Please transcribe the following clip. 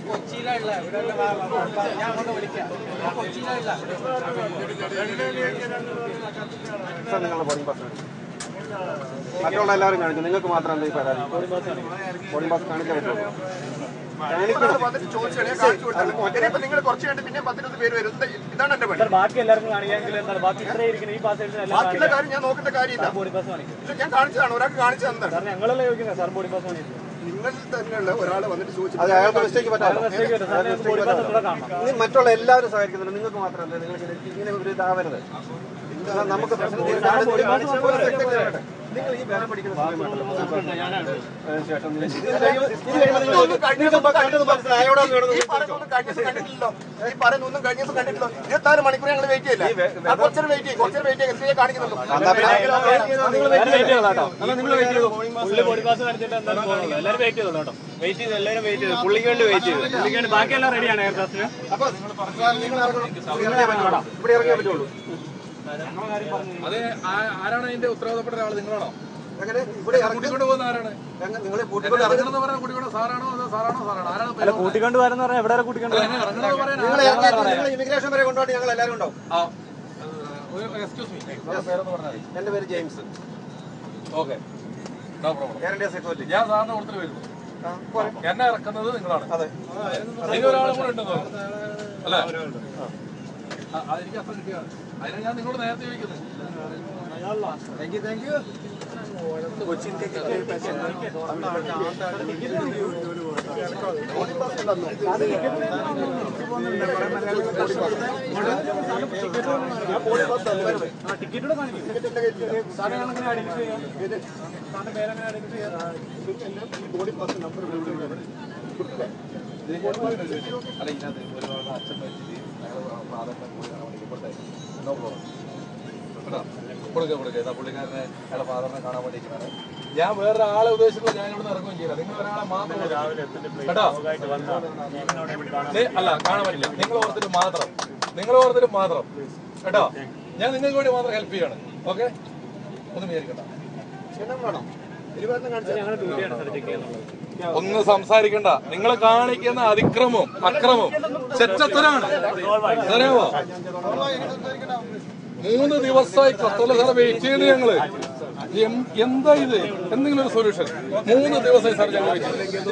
കൊച്ചിയിലുള്ള ഞാൻ അങ്ങോട്ട് വിളിക്കാം. കൊച്ചിയിലുള്ള നിങ്ങളുടെ ബോർഡിംഗ് പാസ് മറ്റുള്ള എല്ലാവരും കാണിക്കും. നിങ്ങൾക്ക് മാത്രം എന്താ ഈ പരാതി? ബോർഡിംഗ് പാസ് കാണിക്കാൻ പറ്റുള്ളൂ. നിങ്ങൾ കുറച്ച് കണ്ട് പിന്നെ 10-20 പേര് വരും. ഇതാണ് എന്റെ പണി. ബാക്കി എല്ലാവർക്കും കാണിക്കാമെങ്കിൽ എന്താണ് ബാക്കി ഇത്രയും ഈ ബാക്കിയുള്ള കാര്യം ഞാൻ നോക്കേണ്ട കാര്യമില്ല. ഞാൻ കാണിച്ചതാണ്, ഒരാൾക്ക് കാണിച്ചു തന്നതാണ്. ഞങ്ങളല്ലേ ചോദിക്കുന്നത് സാർ ബോഡി പാസ് കാണിക്കുന്നത്. നിങ്ങൾ തന്നെയുള്ള ഒരാൾ വന്നിട്ട് ചോദിച്ചു. അത് അയാൾക്ക് മിസ്റ്റേക്ക് പറ്റാം. മറ്റുള്ള എല്ലാവരും സഹകരിക്കുന്നുണ്ട്. നിങ്ങൾക്ക് മാത്രം എന്താ നിങ്ങൾ ഇങ്ങനെ ഒരു ഇതാവരുത്. നമുക്ക് പ്രശ്നം നിങ്ങൾ ഈ വില പഠിക്കുന്ന സമയമാണല്ലോ. ശേഷം ഈ പറയുന്നൊന്നും കഴിഞ്ഞ ദിവസം കണ്ടിട്ടില്ലോ. 24 മണിക്കൂർ ഞങ്ങൾ വെയിറ്റ് ചെയ്യില്ല. കുറച്ചേരം വെയിറ്റ് ചെയ്യും, കുറച്ചേരം വെയിറ്റ് ചെയ്യും. എസ് കാണിക്കുന്നുള്ളൂ. പുള്ളിക്ക് വേണ്ടി വെയിറ്റ് ചെയ്തു. പുള്ളിക്ക് വേണ്ടി ബാക്കിയെല്ലാം റെഡിയാണ് എയർക്രാഫ്റ്റിന്. അപ്പൊ നിങ്ങൾ ഇവിടെ ഇറങ്ങിയേ പറ്റുള്ളൂ. അത് ആരാണ് അതിന്റെ ഉത്തരവാദപ്പെട്ട ഒരാൾ? നിങ്ങളാണോ? അങ്ങനെ ഇവിടെ കൂട്ടിക്കൊണ്ട് പോകുന്ന ആരാണ്? നിങ്ങളെ കൂട്ടിക്കൊണ്ട് സാറാണോ അതോ സാറാണോ ആരാണ്? അല്ല, കൂട്ടിക്കൊണ്ട് വരെന്ന് പറഞ്ഞാൽ എവിടെ കൂട്ടിക്കൊണ്ട് നിങ്ങൾ ഇമിഗ്രേഷൻ വരെ കൊണ്ടുപോയി ഞങ്ങൾ എല്ലാവരും ഉണ്ടാവും. എക്സ്ക്യൂസ് മീ, എന്റെ പേര് James. Okay, no problem. Air India security. ഞാൻ സാറിന്റെ കൂട്ടത്തിൽ വരുന്നു. എന്നെ ഇറക്കുന്നത് നിങ്ങളാണ്. അതെ, ഒരാളും കൂടെ ഉണ്ടെന്നോ അല്ലേ? എനിക്ക് അത്ര കിട്ടിയ അതിനാണ് ഞാൻ നിങ്ങളോട് നേരത്തെ ചോദിക്കുന്നത്. ബോഡി പാസ് നമ്പർ അല്ല, ഇതിനകത്ത് ഒരുപാട് അച്ഛൻ വെച്ചിട്ട് നോ പ്രോബ്ലം. കൊടുക്കുക പുള്ളിക്കാരനെ അയാളെ ഫാദറിനെ കാണാൻ വേണ്ടിയിരിക്കുന്നത്. ഞാൻ വേറൊരാളെ ഉദ്ദേശിക്കുന്നത് ഞാൻ ഇവിടെ നിന്ന് ഇറങ്ങുകയും ചെയ്യില്ല. നിങ്ങൾ ഒരാളെ മാത്രം കേട്ടോ. അല്ല, കാണാൻ പറ്റില്ല. നിങ്ങൾ ഓർത്തിട്ട് മാത്രം കേട്ടോ. ഞാൻ നിങ്ങൾക്ക് വേണ്ടി മാത്രം ഹെൽപ്പ് ചെയ്യാണ്. ഓക്കെ, ഒന്നും വിചാരിക്കണ്ട. ഒന്നും സംസാരിക്കണ്ട. നിങ്ങൾ കാണിക്കുന്ന അക്രമവും ചെറ്റത്തരാണ്. അറിയാമോ? 3 ദിവസമായി കത്തല സാർ വെയിറ്റ് ചെയ്ത് ഞങ്ങള്. എന്താ ഇത്? എന്തെങ്കിലും ഒരു സൊല്യൂഷൻ. 3 ദിവസമായി സാർ ഞങ്ങൾ വെയിറ്റ് ചെയ്തു.